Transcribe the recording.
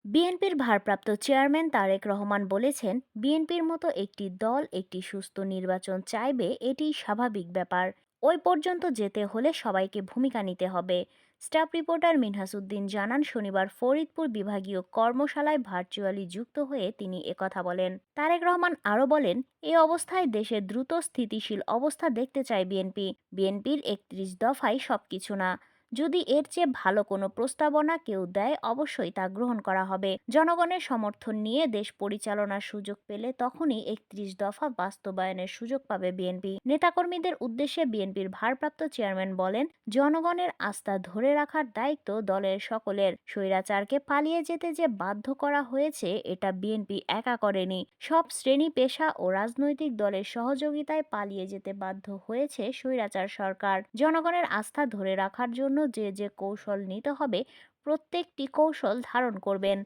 বিএনপির ভারপ্রাপ্ত চেয়ারম্যান তারেক রহমান বলেছেন, বিএনপির মতো একটি দল একটি সুস্থ নির্বাচন চাইবে, এটি স্বাভাবিক ব্যাপার। ওই পর্যন্ত যেতে হলে সবাইকে ভূমিকা নিতে হবে। স্টাফ রিপোর্টার মিনহাসউদ্দিন জানান, শনিবার ফরিদপুর বিভাগীয় কর্মশালায় ভার্চুয়ালি যুক্ত হয়ে তিনি একথা বলেন। তারেক রহমান আরও বলেন, এই অবস্থায় দেশে দ্রুত স্থিতিশীল অবস্থা দেখতে চায় বিএনপি। বিএনপির ৩১ দফায় সবকিছু না, যদি এর চেয়ে ভালো কোনো প্রস্তাবনা কেউ দেয় অবশ্যই তা গ্রহণ করা হবে। জনগণের সমর্থন নিয়ে দেশ পরিচালনার সুযোগ পেলে তখনই ৩১ দফা বাস্তবায়নের সুযোগ পাবে বিএনপি। নেতাকর্মীদের উদ্দেশ্যে বিএনপির ভারপ্রাপ্ত চেয়ারম্যান বলেন, জনগণের আস্থা ধরে রাখার দায়িত্ব দলের সকলের। স্বৈরাচারকে পালিয়ে যেতে যে বাধ্য করা হয়েছে এটা বিএনপি একা করেনি, সব শ্রেণী পেশা ও রাজনৈতিক দলের সহযোগিতায় পালিয়ে যেতে বাধ্য হয়েছে স্বৈরাচার সরকার। জনগণের আস্থা ধরে রাখার জন্য যে যে কৌশল নিতে হবে প্রত্যেকটি কৌশল ধারণ করবেন।